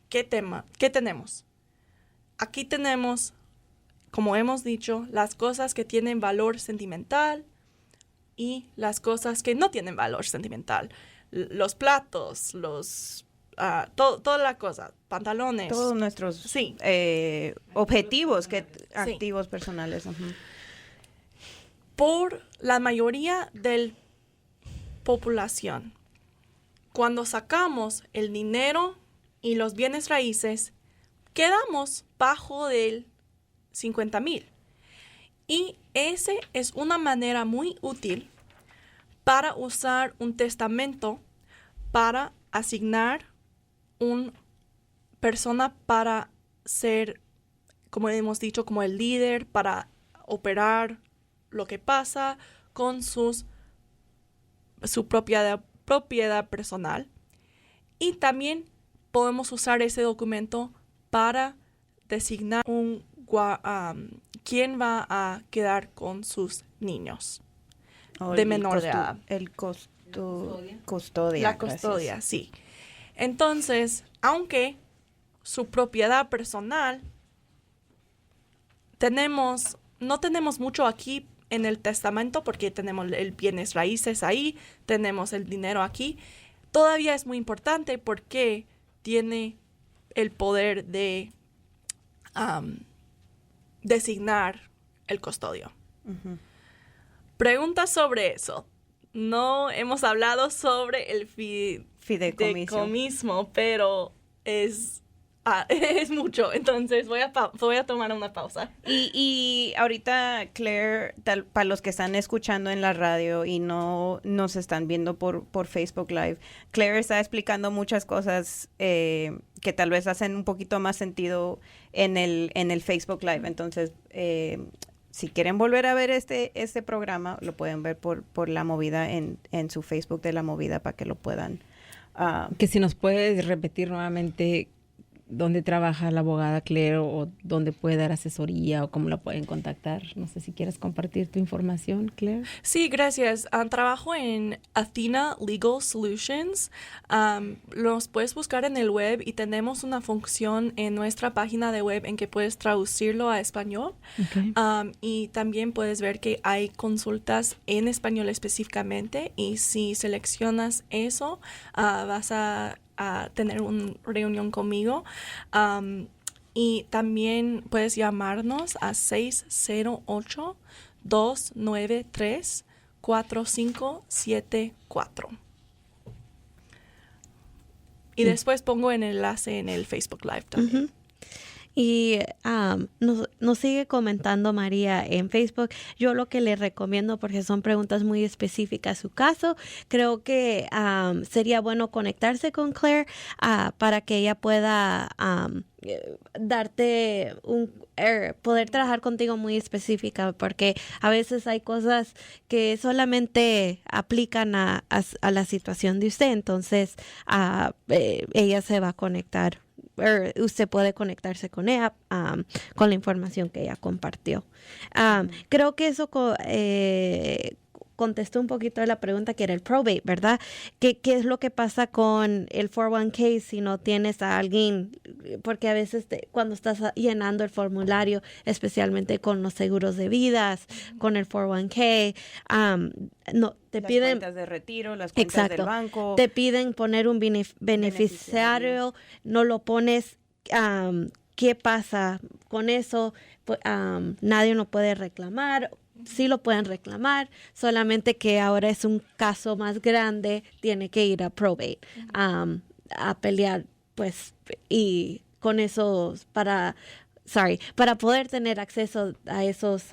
¿Qué tenemos? Aquí tenemos, como hemos dicho, las cosas que tienen valor sentimental y las cosas que no tienen valor sentimental. Los platos, toda la cosa, pantalones. Todos nuestros objetivos, activos personales. Por la mayoría de la población, cuando sacamos el dinero y los bienes raíces, quedamos bajo del 50,000. Y ese es una manera muy útil para usar un testamento para asignar una persona para ser, como hemos dicho, como el líder, para operar lo que pasa con su propiedad personal. Y también podemos usar ese documento para designar quién va a quedar con sus niños de menor de edad. Custodia. La custodia, sí. Entonces, aunque su propiedad personal, no tenemos mucho aquí en el testamento porque tenemos el bienes raíces ahí, tenemos el dinero aquí, todavía es muy importante porque tiene el poder de designar el custodio. Ujú. Preguntas sobre eso. No hemos hablado sobre el fideicomiso, pero es mucho. Entonces voy a tomar una pausa. Y ahorita, Claire, para los que están escuchando en la radio y no nos están viendo por Facebook Live, Claire está explicando muchas cosas que tal vez hacen un poquito más sentido en el Facebook Live. Entonces, si quieren volver a ver este programa, lo pueden ver por La Movida en su Facebook de La Movida para que lo puedan. Que si nos puedes repetir nuevamente dónde trabaja la abogada Claire o dónde puede dar asesoría o cómo la pueden contactar. No sé si quieres compartir tu información, Claire. Sí, gracias. Trabajo en Athena Legal Solutions. Los puedes buscar en el web y tenemos una función en nuestra página de web en que puedes traducirlo a español. Okay. Y también puedes ver que hay consultas en español específicamente y si seleccionas eso, vas a tener una reunión conmigo. Y también puedes llamarnos a 608-293-4574. Y después pongo el enlace en el Facebook Live también. Ujú. Y nos sigue comentando María en Facebook. Yo lo que le recomiendo, porque son preguntas muy específicas a su caso, creo que sería bueno conectarse con Claire para que ella pueda darte poder trabajar contigo muy específica, porque a veces hay cosas que solamente aplican a la situación de usted. Entonces ella se va a conectar. Usted puede conectarse con ella con la información que ella compartió. Creo que eso contestó un poquito de la pregunta que era el probate, ¿verdad? ¿Qué es lo que pasa con el 401k si no tienes a alguien? Porque a veces cuando estás llenando el formulario, especialmente con los seguros de vidas, con el 401k, no te Las piden cuentas de retiro, las cuentas del banco. te piden poner un beneficiario, no lo pones. ¿Qué pasa con eso? Nadie lo puede reclamar. Sí lo pueden reclamar, solamente que ahora es un caso más grande, tiene que ir a probate a pelear, pues, y con eso para poder tener acceso a esos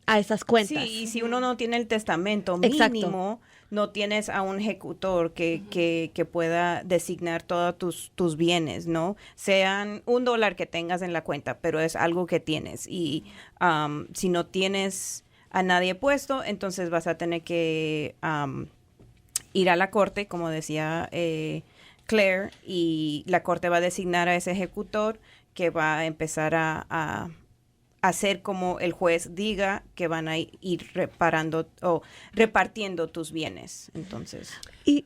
a esas cuentas. Sí, y si uno no tiene el testamento Exacto. mínimo, no tienes a un ejecutor que pueda designar todos tus bienes, ¿no? Sean $1 que tengas en la cuenta, pero es algo que tienes. Y si no tienes a nadie puesto, entonces vas a tener que ir a la corte, como decía Claire, y la corte va a designar a ese ejecutor que va a empezar a hacer como el juez diga que van a ir repartiendo tus bienes. Entonces. Y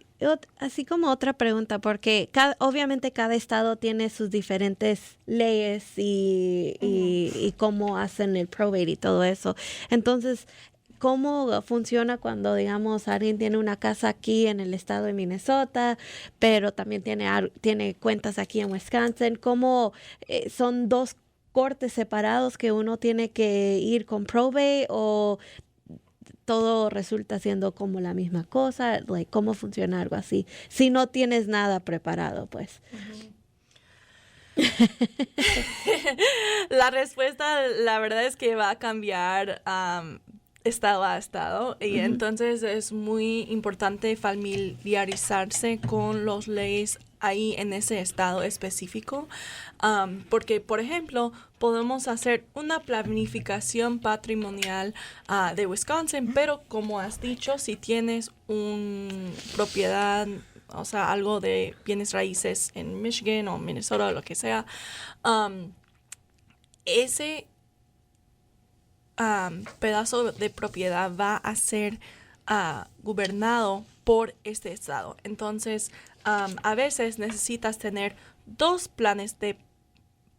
así como otra pregunta, porque obviamente cada estado tiene sus diferentes leyes y cómo hacen el probate y todo eso. Entonces, ¿cómo funciona cuando, digamos, alguien tiene una casa aquí en el estado de Minnesota, pero también tiene cuentas aquí en Wisconsin? ¿Cómo son dos cortes separados que uno tiene que ir con probate o todo resulta siendo como la misma cosa? ¿Cómo funciona algo así? Si no tienes nada preparado, pues. La respuesta, la verdad es que va a cambiar estado a estado y entonces es muy importante familiarizarse con las leyes ahí en ese estado específico, porque, por ejemplo, podemos hacer una planificación patrimonial de Wisconsin, pero como has dicho, si tienes una propiedad, o sea, algo de bienes raíces en Michigan o Minnesota o lo que sea, ese pedazo de propiedad va a ser gobernado por este estado. Entonces, a veces necesitas tener 2 planes de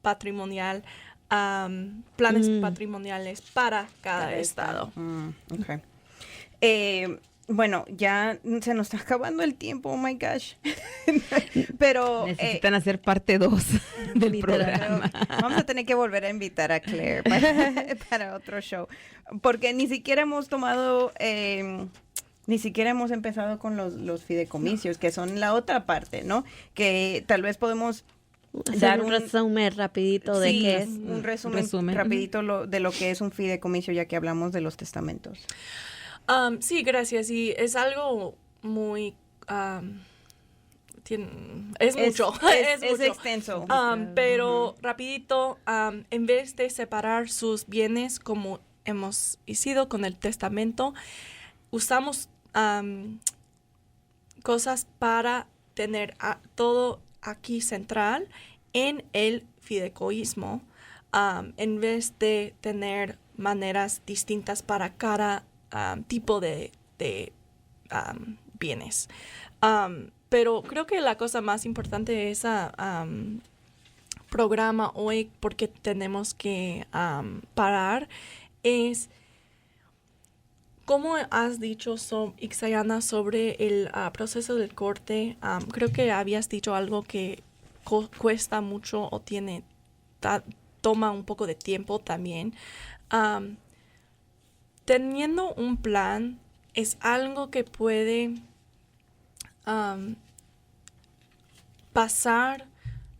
patrimoniales para cada estado. Okay. Bueno, ya se nos está acabando el tiempo, oh my gosh. Pero Necesitan hacer parte 2 del literal, programa. vamos a tener que volver a invitar a Claire para otro show. Porque ni siquiera hemos tomado, ni siquiera hemos empezado con los fideicomisos, que son la otra parte, ¿no? Que tal vez podemos Hacer un resumen rapidito de sí, qué es. un resumen rapidito de lo que es un fideicomiso, ya que hablamos de los testamentos. Sí, gracias. Y es algo muy... es mucho. Es mucho. extenso. Pero rapidito, en vez de separar sus bienes como hemos sido con el testamento, usamos cosas para tener todo aquí central en el fideicomismo, en vez de tener maneras distintas para cada tipo de bienes. Pero creo que la cosa más importante de ese programa hoy, porque tenemos que parar, es como has dicho, Ixayana, sobre el proceso del corte. Creo que habías dicho algo que cuesta mucho o toma un poco de tiempo también. Teniendo un plan es algo que puede pasar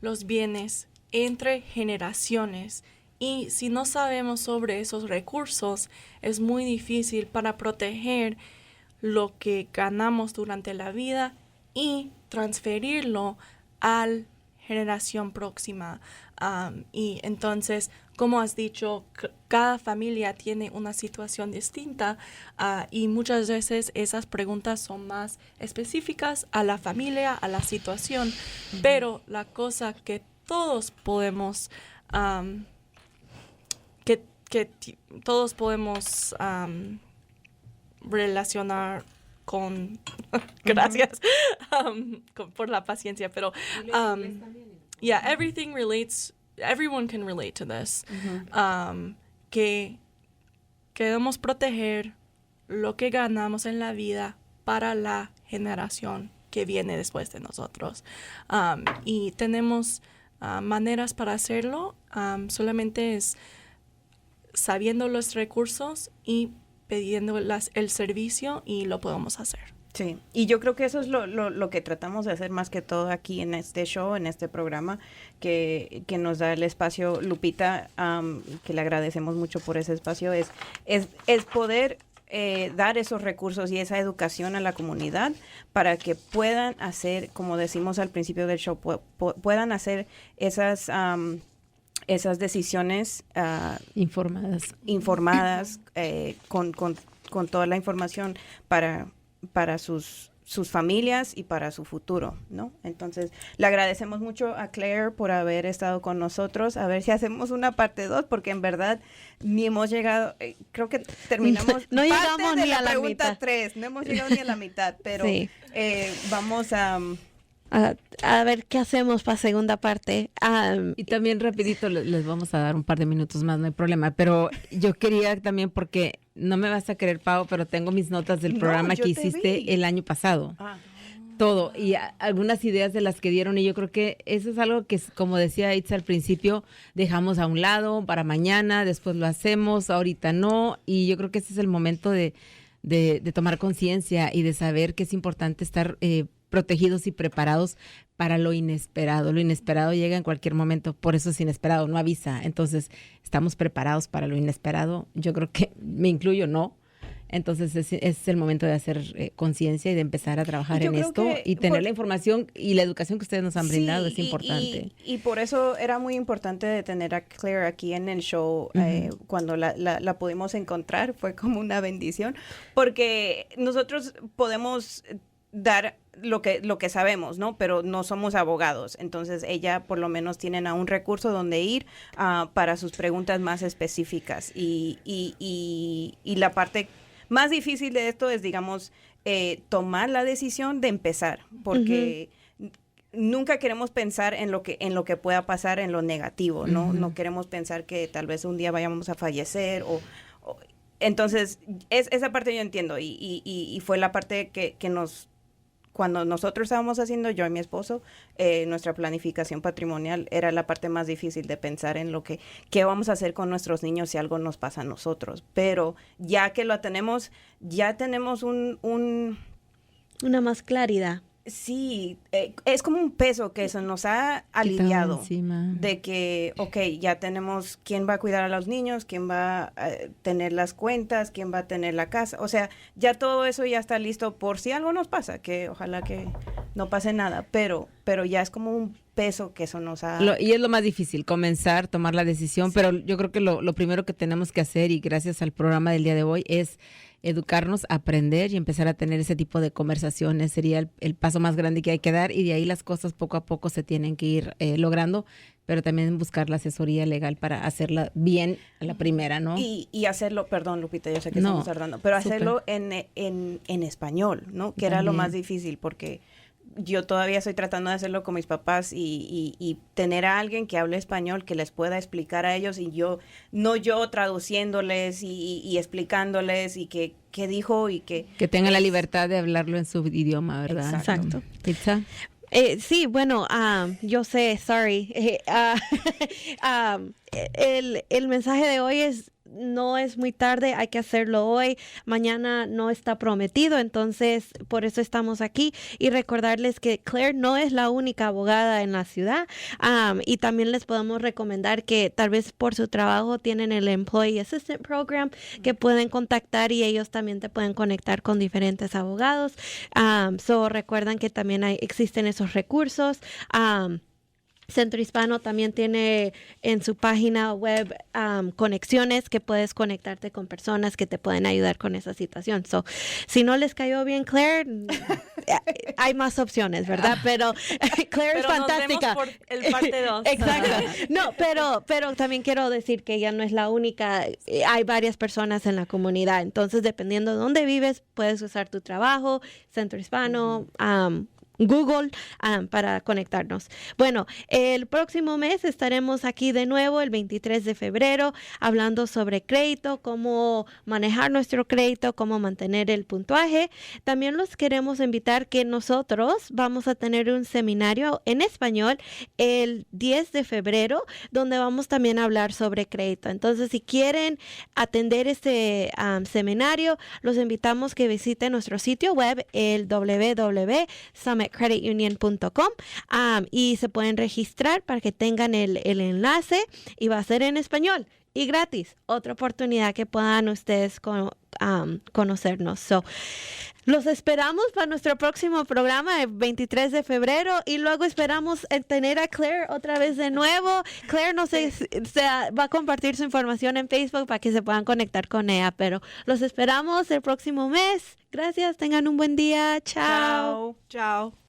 los bienes entre generaciones, y si no sabemos sobre esos recursos es muy difícil para proteger lo que ganamos durante la vida y transferirlo a la generación próxima. Y entonces, como has dicho, cada familia tiene una situación distinta, y muchas veces esas preguntas son más específicas a la familia, a la situación, pero la cosa que todos podemos todos podemos relacionar con gracias por la paciencia, pero everyone can relate to this. Que queremos proteger lo que ganamos en la vida para la generación que viene después de nosotros, y tenemos maneras para hacerlo. Solamente es sabiendo los recursos y pidiendo el servicio, y lo podemos hacer. Sí, y yo creo que eso es lo que tratamos de hacer más que todo aquí en este show, en este programa, que nos da el espacio, Lupita, que le agradecemos mucho por ese espacio, es poder dar esos recursos y esa educación a la comunidad para que puedan hacer, como decimos al principio del show, puedan hacer esas decisiones informadas con toda la información para sus familias y para su futuro, ¿no? Entonces, le agradecemos mucho a Claire por haber estado con nosotros. A ver si hacemos una parte 2, porque en verdad ni hemos llegado, creo que terminamos no parte llegamos de ni la a la pregunta mitad. 3, no hemos llegado ni a la mitad, pero Sí. Vamos a... A ver qué hacemos para segunda parte. Y también rapidito les vamos a dar un par de minutos más, no hay problema. Pero yo quería también, porque no me vas a creer, Pau, pero tengo mis notas del No, programa yo que te hiciste vi. el año pasado. Todo. Y algunas ideas de las que dieron. Y yo creo que eso es algo que, como decía Itza al principio, dejamos a un lado para mañana, después lo hacemos, ahorita no. Y yo creo que ese es el momento de tomar conciencia y de saber que es importante estar protegidos y preparados para lo inesperado. Lo inesperado llega en cualquier momento, por eso es inesperado, no avisa. Entonces, ¿estamos preparados para lo inesperado? Yo creo que me incluyo, no. Entonces es el momento de hacer conciencia y de empezar a trabajar en esto y tener la información y la educación que ustedes nos han brindado es importante. Y por eso era muy importante de tener a Claire aquí en el show. Cuando la pudimos encontrar fue como una bendición, porque nosotros podemos dar lo que sabemos, ¿no? Pero no somos abogados. Entonces ella por lo menos tienen a un recurso donde ir para sus preguntas más específicas. Y la parte más difícil de esto es, digamos, tomar la decisión de empezar, porque nunca queremos pensar en lo que pueda pasar en lo negativo, ¿no? No queremos pensar que tal vez un día vayamos a fallecer entonces, esa parte yo entiendo y fue la parte que cuando nosotros estábamos haciendo, yo y mi esposo, nuestra planificación patrimonial era la parte más difícil de pensar en qué vamos a hacer con nuestros niños si algo nos pasa a nosotros. Pero ya que lo tenemos, ya tenemos una más claridad. Sí, es como un peso que se nos ha aliviado de que, ya tenemos quién va a cuidar a los niños, quién va a tener las cuentas, quién va a tener la casa. O sea, ya todo eso ya está listo por si algo nos pasa, que ojalá que no pase nada, pero ya es como un peso que eso nos ha... Y es lo más difícil, comenzar, tomar la decisión, pero yo creo que lo primero que tenemos que hacer, y gracias al programa del día de hoy, es educarnos, aprender y empezar a tener ese tipo de conversaciones. Sería el paso más grande que hay que dar y de ahí las cosas poco a poco se tienen que ir logrando, pero también buscar la asesoría legal para hacerla bien a la primera, ¿no? Y hacerlo, perdón Lupita, yo sé que estamos tardando, pero hacerlo en español, ¿no? Que era lo más difícil porque yo todavía estoy tratando de hacerlo con mis papás y tener a alguien que hable español que les pueda explicar a ellos y yo traduciéndoles y explicándoles y qué dijo y que tengan la libertad de hablarlo en su idioma, ¿verdad? Exacto. ¿Pizza? Sí, bueno, yo sé, sorry. El mensaje de hoy no es muy tarde, hay que hacerlo hoy. Mañana no está prometido, entonces por eso estamos aquí y recordarles que Claire no es la única abogada en la ciudad y también les podemos recomendar que tal vez por su trabajo tienen el Employee Assistant Program que pueden contactar y ellos también te pueden conectar con diferentes abogados. Recuerdan que también existen esos recursos. Centro Hispano también tiene en su página web conexiones que puedes conectarte con personas que te pueden ayudar con esa situación. Si no les cayó bien Claire, hay más opciones, ¿verdad? Pero Claire es fantástica. Nos vemos por el parte 2. Exacto. No, pero también quiero decir que ella no es la única. Hay varias personas en la comunidad. Entonces, dependiendo de dónde vives, puedes usar tu trabajo, Centro Hispano, Google para conectarnos. Bueno, el próximo mes estaremos aquí de nuevo el 23 de febrero hablando sobre crédito, cómo manejar nuestro crédito, cómo mantener el puntuaje. También los queremos invitar que nosotros vamos a tener un seminario en español el 10 de febrero donde vamos también a hablar sobre crédito. Entonces, si quieren atender este seminario, los invitamos que visiten nuestro sitio web, el www.summitcreditunion.com y se pueden registrar para que tengan el enlace y va a ser en español y gratis. Otra oportunidad que puedan ustedes conocernos. Los esperamos para nuestro próximo programa el 23 de febrero y luego esperamos tener a Claire otra vez de nuevo. Claire no sé, va a compartir su información en Facebook para que se puedan conectar con ella, pero los esperamos el próximo mes. Gracias, tengan un buen día. Chao. Chao.